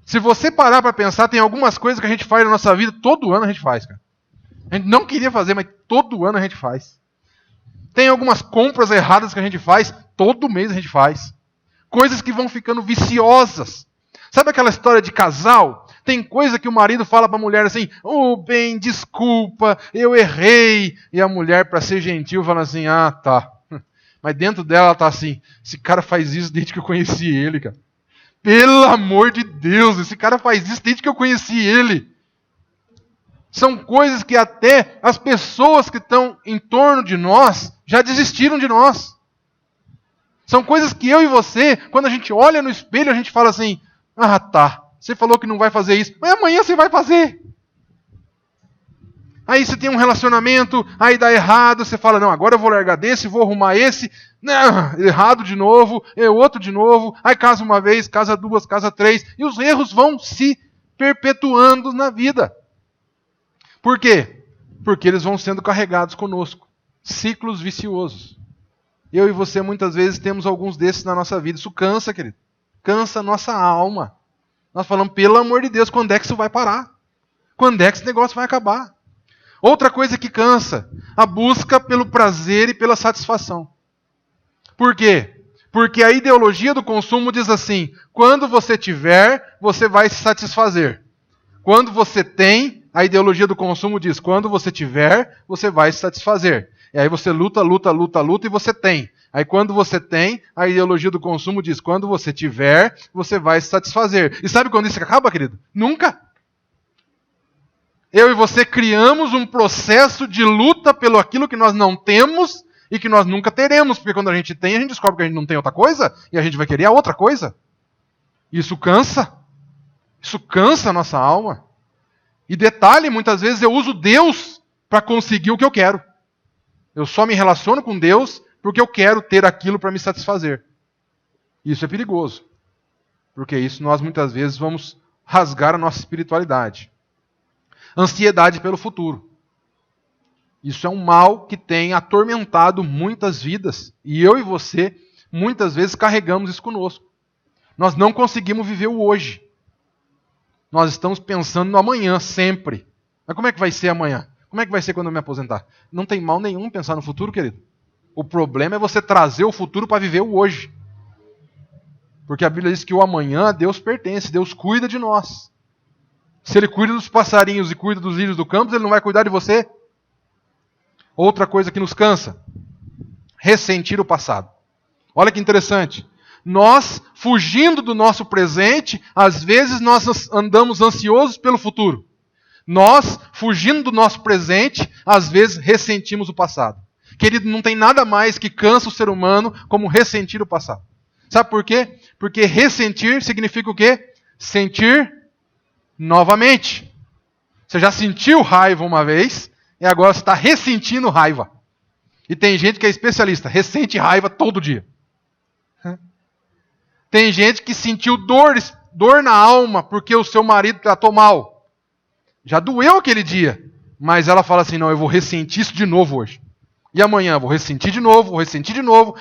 Se você parar para pensar, tem algumas coisas que a gente faz na nossa vida, todo ano a gente faz, cara. A gente não queria fazer, mas todo ano a gente faz. Tem algumas compras erradas que a gente faz, todo mês a gente faz. Coisas que vão ficando viciosas. Sabe aquela história de casal? Tem coisa que o marido fala para a mulher assim, bem, desculpa, eu errei. E a mulher, para ser gentil, fala assim, tá. Mas dentro dela ela tá assim, esse cara faz isso desde que eu conheci ele, cara. Pelo amor de Deus, esse cara faz isso desde que eu conheci ele. São coisas que até as pessoas que estão em torno de nós já desistiram de nós. São coisas que eu e você, quando a gente olha no espelho, a gente fala assim, tá, você falou que não vai fazer isso, mas amanhã você vai fazer. Aí você tem um relacionamento, aí dá errado, você fala, não, agora eu vou largar desse, vou arrumar esse, não, errado de novo, outro de novo, aí casa uma vez, casa duas, casa três, e os erros vão se perpetuando na vida. Por quê? Porque eles vão sendo carregados conosco. Ciclos viciosos. Eu e você muitas vezes temos alguns desses na nossa vida. Isso cansa, querido. Cansa a nossa alma. Nós falamos, pelo amor de Deus, quando é que isso vai parar? Quando é que esse negócio vai acabar? Outra coisa que cansa, a busca pelo prazer e pela satisfação. Por quê? Porque a ideologia do consumo diz assim, quando você tiver, você vai se satisfazer. Quando você tem, a ideologia do consumo diz, quando você tiver, você vai se satisfazer. E aí você luta e você tem. Aí quando você tem, a ideologia do consumo diz, quando você tiver, você vai se satisfazer. E sabe quando isso acaba, querido? Nunca. Eu e você criamos um processo de luta pelo aquilo que nós não temos e que nós nunca teremos. Porque quando a gente tem, a gente descobre que a gente não tem outra coisa e a gente vai querer a outra coisa. Isso cansa. Isso cansa a nossa alma. E detalhe, muitas vezes eu uso Deus para conseguir o que eu quero. Eu só me relaciono com Deus porque eu quero ter aquilo para me satisfazer. Isso é perigoso. Porque isso nós muitas vezes vamos rasgar a nossa espiritualidade. Ansiedade pelo futuro. Isso é um mal que tem atormentado muitas vidas. E eu e você, muitas vezes, carregamos isso conosco. Nós não conseguimos viver o hoje. Nós estamos pensando no amanhã, sempre. Mas como é que vai ser amanhã? Como é que vai ser quando eu me aposentar? Não tem mal nenhum pensar no futuro, querido. O problema é você trazer o futuro para viver o hoje. Porque a Bíblia diz que o amanhã a Deus pertence, Deus cuida de nós. Se Ele cuida dos passarinhos e cuida dos lírios do campo, Ele não vai cuidar de você? Outra coisa que nos cansa, ressentir o passado. Olha que interessante. Nós, fugindo do nosso presente, às vezes nós andamos ansiosos pelo futuro. Nós, fugindo do nosso presente, às vezes ressentimos o passado. Querido, não tem nada mais que cansa o ser humano como ressentir o passado. Sabe por quê? Porque ressentir significa o quê? Sentir novamente. Você já sentiu raiva uma vez e agora você está ressentindo raiva. E tem gente que é especialista, ressente raiva todo dia. Tem gente que sentiu dor dor na alma porque o seu marido tratou mal. Já doeu aquele dia. Mas ela fala assim, não, eu vou ressentir isso de novo hoje. E amanhã eu vou ressentir de novo,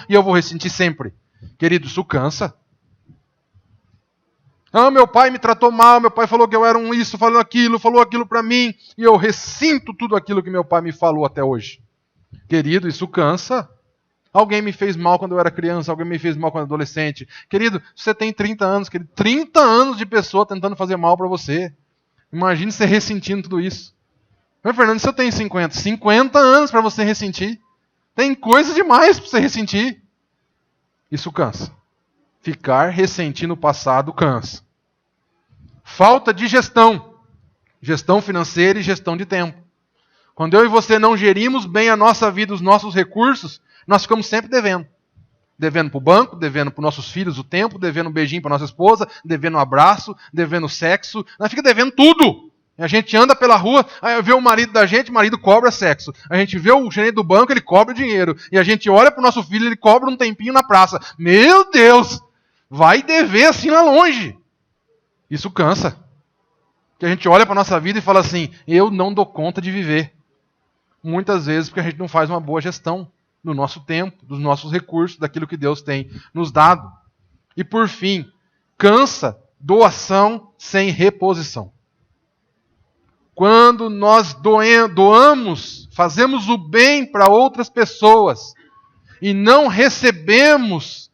e eu vou ressentir sempre. Querido, isso cansa. Ah, meu pai me tratou mal, meu pai falou que eu era um isso, falou aquilo para mim, e eu ressinto tudo aquilo que meu pai me falou até hoje. Querido, isso cansa. Alguém me fez mal quando eu era criança, alguém me fez mal quando eu era adolescente. Querido, você tem 30 anos, querido, 30 anos de pessoa tentando fazer mal para você. Imagine você ressentindo tudo isso. Mas, Fernando, se eu tenho 50 anos para você ressentir. Tem coisa demais para você ressentir. Isso cansa. Ficar ressentindo o passado cansa. Falta de gestão. Gestão financeira e gestão de tempo. Quando eu e você não gerimos bem a nossa vida, os nossos recursos, nós ficamos sempre devendo. Devendo para o banco, devendo para os nossos filhos o tempo, devendo um beijinho para nossa esposa, devendo um abraço, devendo sexo. Nós fica devendo tudo. A gente anda pela rua, aí vê o marido da gente, o marido cobra sexo. A gente vê o gerente do banco, ele cobra dinheiro. E a gente olha para o nosso filho, ele cobra um tempinho na praça. Meu Deus! Vai dever assim lá longe. Isso cansa. Que a gente olha para a nossa vida e fala assim, eu não dou conta de viver. Muitas vezes porque a gente não faz uma boa gestão do nosso tempo, dos nossos recursos, daquilo que Deus tem nos dado. E por fim, cansa doação sem reposição. Quando nós doamos, fazemos o bem para outras pessoas e não recebemos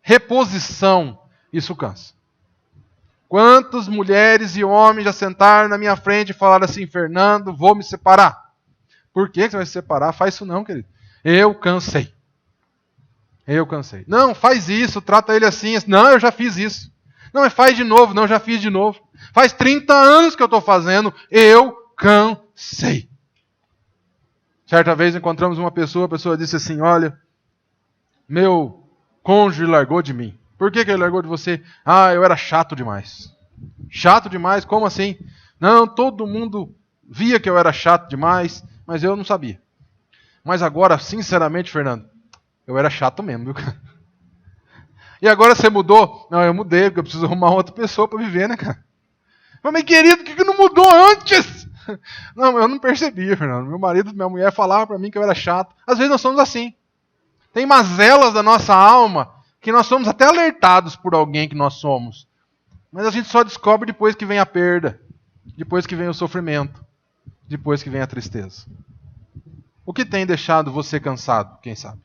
reposição, isso cansa. Quantas mulheres e homens já sentaram na minha frente e falaram assim, Fernando, vou me separar. Por que você vai se separar? Faz isso não, querido. Eu cansei. Não, faz isso, trata ele assim. Não, eu já fiz isso. Não, mas faz de novo. Não, já fiz de novo. Faz 30 anos que eu estou fazendo. Eu cansei. Certa vez encontramos uma pessoa, a pessoa disse assim, olha, meu cônjuge largou de mim. Por que ele largou de você? Ah, eu era chato demais. Chato demais? Como assim? Não, todo mundo via que eu era chato demais, mas eu não sabia. Mas agora, sinceramente, Fernando, eu era chato mesmo, viu, cara? E agora você mudou? Não, eu mudei, porque eu preciso arrumar outra pessoa para viver, né, cara? Mas, querido, por que não mudou antes? Não, eu não percebia, Fernando. Meu marido, minha mulher falava para mim que eu era chato. Às vezes nós somos assim. Tem mazelas da nossa alma que nós somos até alertados por alguém que nós somos. Mas a gente só descobre depois que vem a perda, depois que vem o sofrimento, depois que vem a tristeza. O que tem deixado você cansado, quem sabe?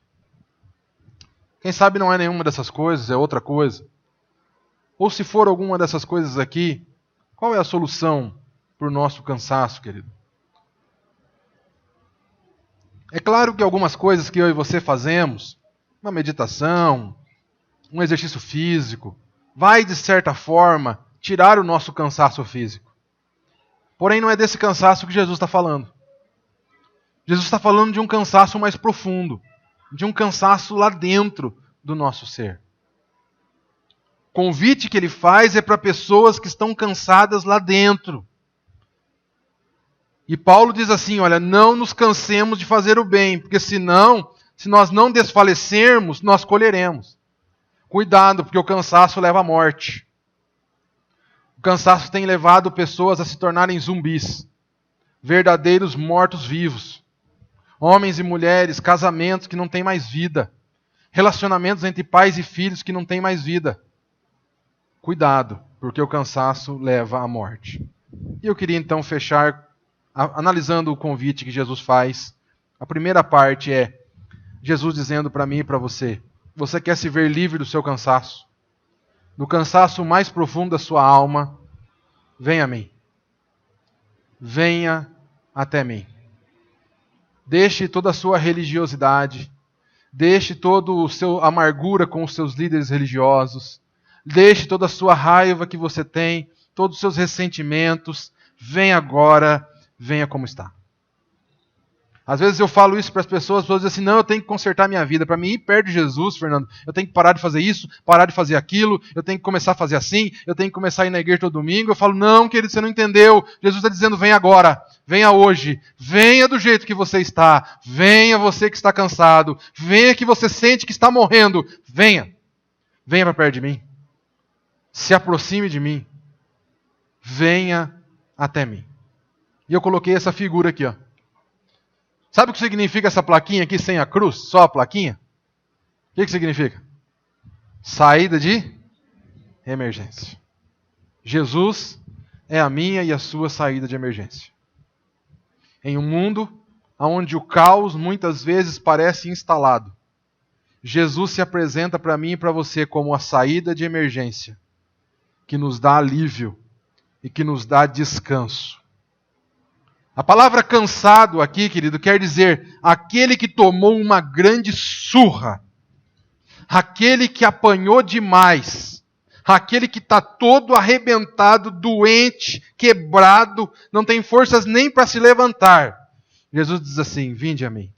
Quem sabe não é nenhuma dessas coisas, é outra coisa. Ou se for alguma dessas coisas aqui, qual é a solução para o nosso cansaço, querido? É claro que algumas coisas que eu e você fazemos, uma meditação, um exercício físico, vai, de certa forma, tirar o nosso cansaço físico. Porém, não é desse cansaço que Jesus está falando. Jesus está falando de um cansaço mais profundo, de um cansaço lá dentro do nosso ser. O convite que ele faz é para pessoas que estão cansadas lá dentro. E Paulo diz assim, olha, não nos cansemos de fazer o bem, porque senão, se nós não desfalecermos, nós colheremos. Cuidado, porque o cansaço leva à morte. O cansaço tem levado pessoas a se tornarem zumbis, verdadeiros mortos-vivos. Homens e mulheres, casamentos que não têm mais vida. Relacionamentos entre pais e filhos que não têm mais vida. Cuidado, porque o cansaço leva à morte. E eu queria então fechar analisando o convite que Jesus faz. A primeira parte é Jesus dizendo para mim e para você, você quer se ver livre do seu cansaço? Do cansaço mais profundo da sua alma, venha a mim. Venha até mim. Deixe toda a sua religiosidade, deixe toda a sua amargura com os seus líderes religiosos, deixe toda a sua raiva que você tem, todos os seus ressentimentos, venha agora, venha como está. Às vezes eu falo isso para as pessoas dizem assim, não, eu tenho que consertar minha vida. Para mim ir perto de Jesus, Fernando, eu tenho que parar de fazer isso, parar de fazer aquilo, eu tenho que começar a fazer assim, eu tenho que começar a ir na igreja todo domingo. Eu falo, não, querido, você não entendeu. Jesus está dizendo, venha agora, venha hoje, venha do jeito que você está, venha você que está cansado, venha que você sente que está morrendo, venha para perto de mim. se aproxime de mim, venha até mim. E eu coloquei essa figura aqui, ó. Sabe o que significa essa plaquinha aqui sem a cruz? Só a plaquinha? O que significa? Saída de emergência. Jesus é a minha e a sua saída de emergência. Em um mundo onde o caos muitas vezes parece instalado, Jesus se apresenta para mim e para você como a saída de emergência, que nos dá alívio e que nos dá descanso. A palavra cansado aqui, querido, quer dizer aquele que tomou uma grande surra, aquele que apanhou demais, aquele que está todo arrebentado, doente, quebrado, não tem forças nem para se levantar. Jesus diz assim: vinde a mim.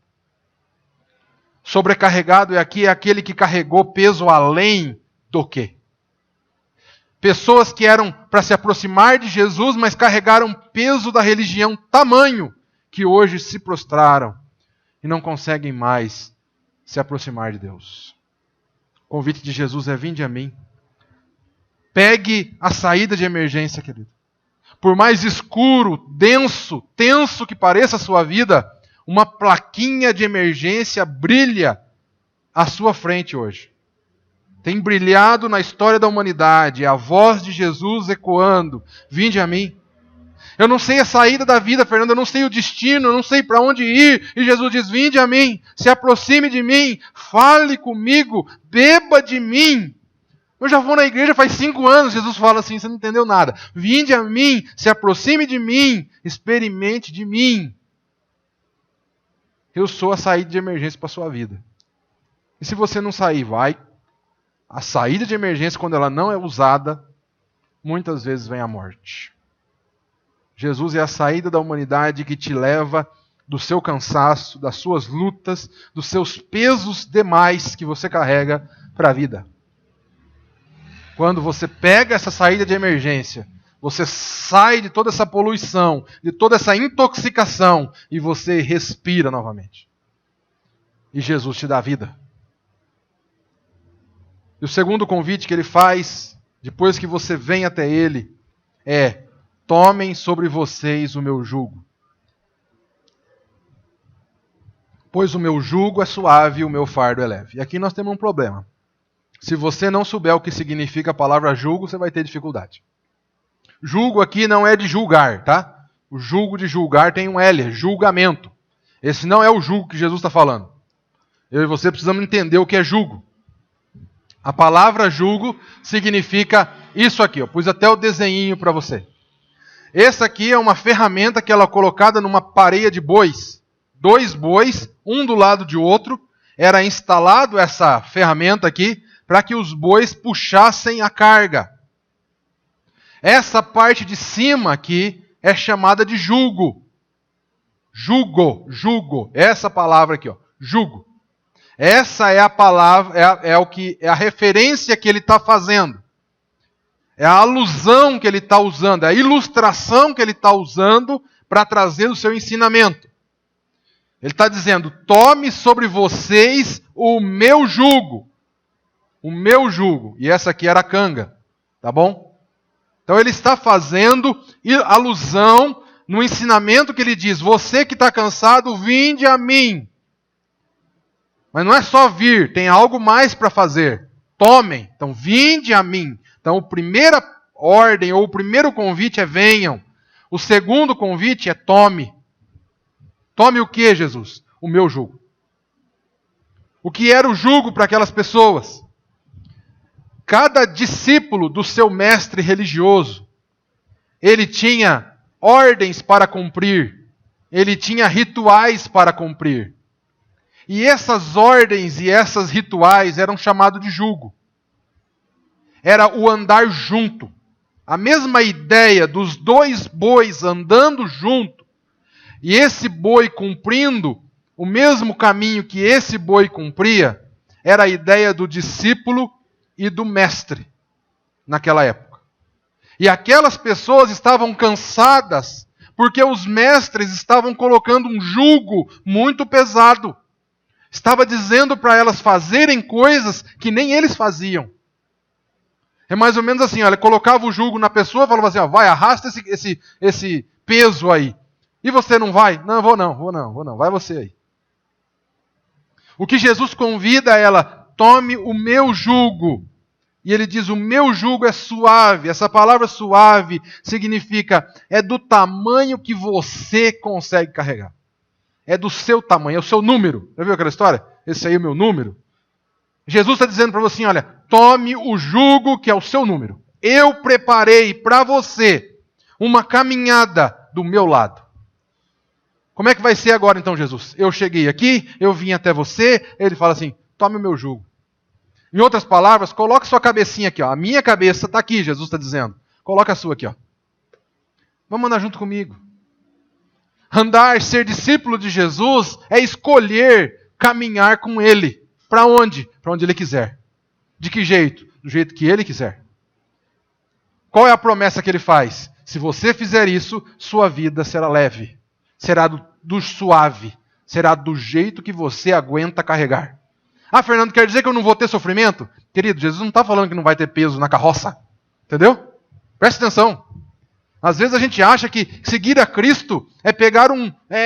Sobrecarregado aqui é aquele que carregou peso além do quê? Pessoas que eram para se aproximar de Jesus, mas carregaram peso da religião tamanho que hoje se prostraram e não conseguem mais se aproximar de Deus. O convite de Jesus é: vinde a mim. Pegue a saída de emergência, querido. Por mais escuro, denso, tenso que pareça a sua vida, uma plaquinha de emergência brilha à sua frente hoje. Tem brilhado na história da humanidade, a voz de Jesus ecoando: vinde a mim. Eu não sei a saída da vida, Fernando, eu não sei o destino, eu não sei para onde ir. E Jesus diz: vinde a mim, se aproxime de mim, fale comigo, beba de mim. Eu já vou na igreja faz 5 anos, Jesus fala assim, você não entendeu nada. Vinde a mim, se aproxime de mim, experimente de mim. Eu sou a saída de emergência para a sua vida. E se você não sair, vai. A saída de emergência, quando ela não é usada, muitas vezes vem a morte. Jesus é a saída da humanidade que te leva do seu cansaço, das suas lutas, dos seus pesos demais que você carrega para a vida. Quando você pega essa saída de emergência, você sai de toda essa poluição, de toda essa intoxicação, e você respira novamente. E Jesus te dá vida. E o segundo convite que ele faz, depois que você vem até ele, é: tomem sobre vocês o meu jugo. Pois o meu jugo é suave e o meu fardo é leve. E aqui nós temos um problema. Se você não souber o que significa a palavra jugo, você vai ter dificuldade. Jugo aqui não é de julgar, tá? O jugo de julgar tem um L, julgamento. Esse não é o jugo que Jesus está falando. Eu e você precisamos entender o que é jugo. A palavra jugo significa isso aqui. Eu pus até o desenhinho para você. Essa aqui é uma ferramenta que ela é colocada numa pareia de bois. 2 bois, um do lado de outro. Era instalado essa ferramenta aqui para que os bois puxassem a carga. Essa parte de cima aqui é chamada de jugo. Jugo. Essa palavra aqui, ó, jugo. Essa é a palavra, é a referência que ele está fazendo. É a alusão que ele está usando, é a ilustração que ele está usando para trazer o seu ensinamento. Ele está dizendo: tome sobre vocês o meu jugo. O meu jugo. E essa aqui era a canga. Tá bom? Então ele está fazendo alusão no ensinamento que ele diz: você que está cansado, vinde a mim. Mas não é só vir, tem algo mais para fazer. Tomem. Então, vinde a mim. Então, a primeira ordem ou o primeiro convite é: venham. O segundo convite é: tome. Tome o que, Jesus? O meu jugo. O que era o jugo para aquelas pessoas? Cada discípulo do seu mestre religioso, ele tinha ordens para cumprir. Ele tinha rituais para cumprir. E essas ordens e esses rituais eram chamados de jugo. Era o andar junto. A mesma ideia dos 2 bois andando junto, e esse boi cumprindo o mesmo caminho que esse boi cumpria, era a ideia do discípulo e do mestre naquela época. E aquelas pessoas estavam cansadas porque os mestres estavam colocando um jugo muito pesado. Estava dizendo para elas fazerem coisas que nem eles faziam. É mais ou menos assim, olha, colocava o jugo na pessoa, falava assim, ó, vai, arrasta esse peso aí. E você não vai? Não, vou não, vai você aí. O que Jesus convida é ela, tome o meu jugo. E ele diz, o meu jugo é suave. Essa palavra suave significa, é do tamanho que você consegue carregar. É do seu tamanho, é o seu número. Já viu aquela história? Esse aí é o meu número. Jesus está dizendo para você, olha, tome o jugo que é o seu número. Eu preparei para você uma caminhada do meu lado. Como é que vai ser agora então, Jesus? Eu cheguei aqui, eu vim até você, ele fala assim, tome o meu jugo. Em outras palavras, coloque sua cabecinha aqui, ó. A minha cabeça está aqui, Jesus está dizendo. Coloca a sua aqui, ó. Vamos andar junto comigo. Andar, ser discípulo de Jesus é escolher caminhar com Ele. Para onde? Para onde Ele quiser. De que jeito? Do jeito que Ele quiser. Qual é a promessa que Ele faz? Se você fizer isso, sua vida será leve. Será do suave. Será do jeito que você aguenta carregar. Ah, Fernando, quer dizer que eu não vou ter sofrimento? Querido, Jesus não está falando que não vai ter peso na carroça. Entendeu? Preste atenção. Às vezes a gente acha que seguir a Cristo é pegar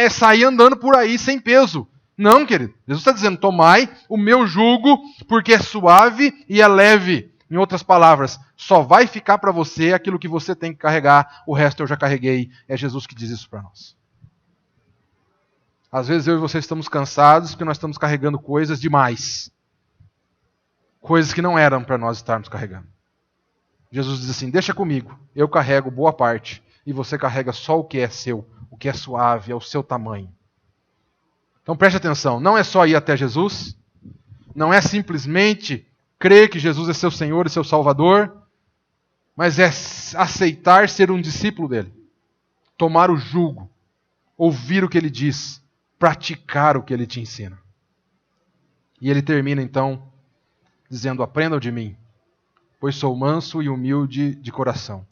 sair andando por aí sem peso. Não, querido. Jesus está dizendo, tomai o meu jugo, porque é suave e é leve. Em outras palavras, só vai ficar para você aquilo que você tem que carregar, o resto eu já carreguei. É Jesus que diz isso para nós. Às vezes eu e você estamos cansados porque nós estamos carregando coisas demais. Coisas que não eram para nós estarmos carregando. Jesus diz assim, deixa comigo, eu carrego boa parte e você carrega só o que é seu, o que é suave, é o seu tamanho. Então preste atenção, não é só ir até Jesus, não é simplesmente crer que Jesus é seu Senhor e seu Salvador, mas é aceitar ser um discípulo dele, tomar o jugo, ouvir o que ele diz, praticar o que ele te ensina. E ele termina então dizendo, aprendam de mim, pois sou manso e humilde de coração,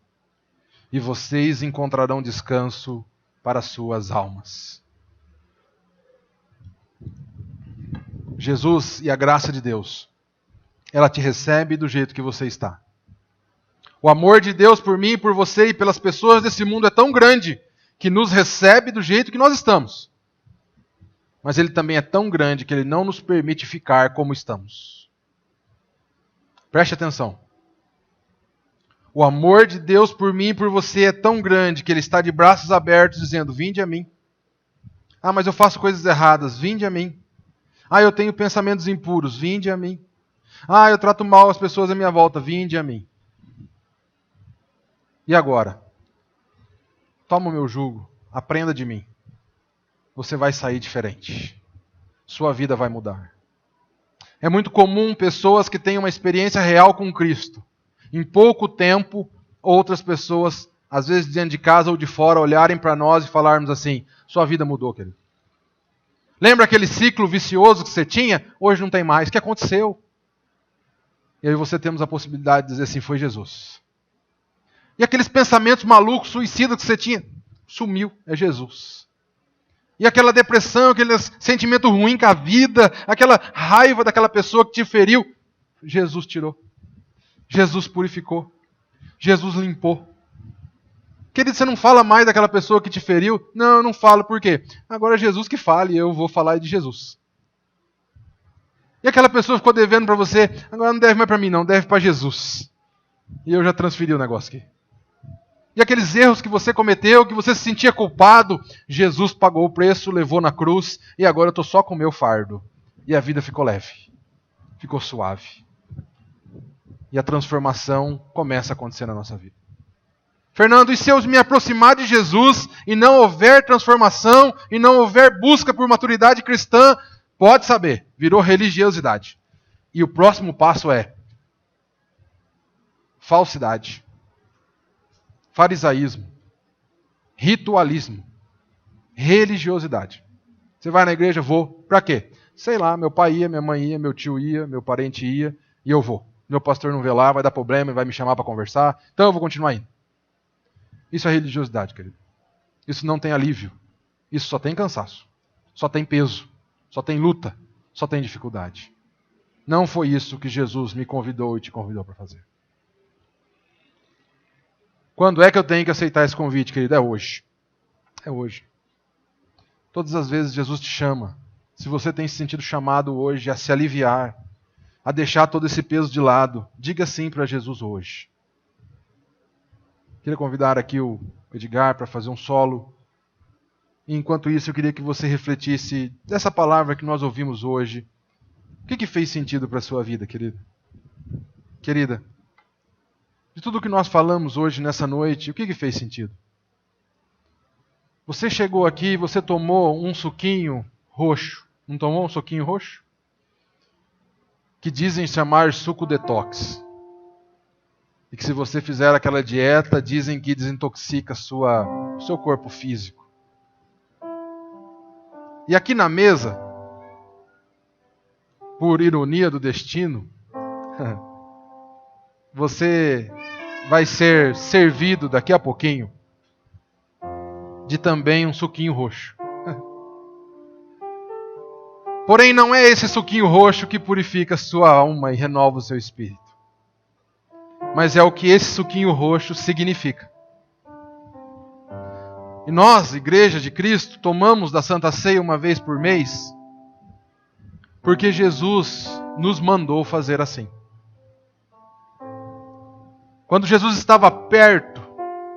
e vocês encontrarão descanso para suas almas. Jesus e a graça de Deus, ela te recebe do jeito que você está. O amor de Deus por mim, por você e pelas pessoas desse mundo é tão grande que nos recebe do jeito que nós estamos. Mas ele também é tão grande que ele não nos permite ficar como estamos. Preste atenção. O amor de Deus por mim e por você é tão grande que ele está de braços abertos dizendo, vinde a mim. Ah, mas eu faço coisas erradas, vinde a mim. Ah, eu tenho pensamentos impuros, vinde a mim. Ah, eu trato mal as pessoas à minha volta, vinde a mim. E agora? Toma o meu jugo, aprenda de mim. Você vai sair diferente. Sua vida vai mudar. É muito comum pessoas que têm uma experiência real com Cristo. Em pouco tempo, outras pessoas, às vezes dentro de casa ou de fora, olharem para nós e falarmos assim, sua vida mudou, querido. Lembra aquele ciclo vicioso que você tinha? Hoje não tem mais. O que aconteceu? E aí você temos a possibilidade de dizer assim, foi Jesus. E aqueles pensamentos malucos, suicidas que você tinha, sumiu, é Jesus. E aquela depressão, aquele sentimento ruim com a vida, aquela raiva daquela pessoa que te feriu, Jesus tirou. Jesus purificou. Jesus limpou. Querido, você não fala mais daquela pessoa que te feriu? Não, eu não falo. Por quê? Agora é Jesus que fala e eu vou falar de Jesus. E aquela pessoa ficou devendo para você, agora não deve mais para mim não, deve para Jesus. E eu já transferi o negócio aqui. E aqueles erros que você cometeu, que você se sentia culpado, Jesus pagou o preço, levou na cruz, e agora eu estou só com o meu fardo. E a vida ficou leve, ficou suave. E a transformação começa a acontecer na nossa vida. Fernando, e se eu me aproximar de Jesus e não houver transformação, e não houver busca por maturidade cristã, pode saber, virou religiosidade. E o próximo passo é falsidade. Farisaísmo, ritualismo, religiosidade. Você vai na igreja? Vou. Para quê? Sei lá, meu pai ia, minha mãe ia, meu tio ia, meu parente ia, e eu vou. Meu pastor não vê lá, vai dar problema, vai me chamar para conversar, então eu vou continuar indo. Isso é religiosidade, querido. Isso não tem alívio. Isso só tem cansaço. Só tem peso. Só tem luta. Só tem dificuldade. Não foi isso que Jesus me convidou e te convidou para fazer. Quando é que eu tenho que aceitar esse convite, querido? É hoje. É hoje. Todas as vezes Jesus te chama. Se você tem se sentido chamado hoje a se aliviar, a deixar todo esse peso de lado, diga sim para Jesus hoje. Queria convidar aqui o Edgar para fazer um solo. E enquanto isso, eu queria que você refletisse dessa palavra que nós ouvimos hoje. O que fez sentido para a sua vida, querido? Querida, de tudo que nós falamos hoje, nessa noite, o que fez sentido? Você chegou aqui e você tomou um suquinho roxo. Não tomou um suquinho roxo? Que dizem chamar suco detox. E que se você fizer aquela dieta, dizem que desintoxica o seu corpo físico. E aqui na mesa, por ironia do destino, você vai ser servido daqui a pouquinho de também um suquinho roxo. Porém, não é esse suquinho roxo que purifica a sua alma e renova o seu espírito. Mas é o que esse suquinho roxo significa. E nós, Igreja de Cristo, tomamos da Santa Ceia uma vez por mês, porque Jesus nos mandou fazer assim. Quando Jesus estava perto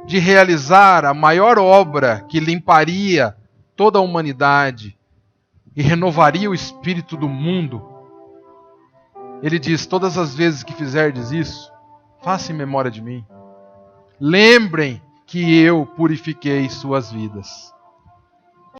de realizar a maior obra que limparia toda a humanidade e renovaria o espírito do mundo, Ele diz: todas as vezes que fizerdes isso, faça em memória de mim. Lembrem que eu purifiquei suas vidas.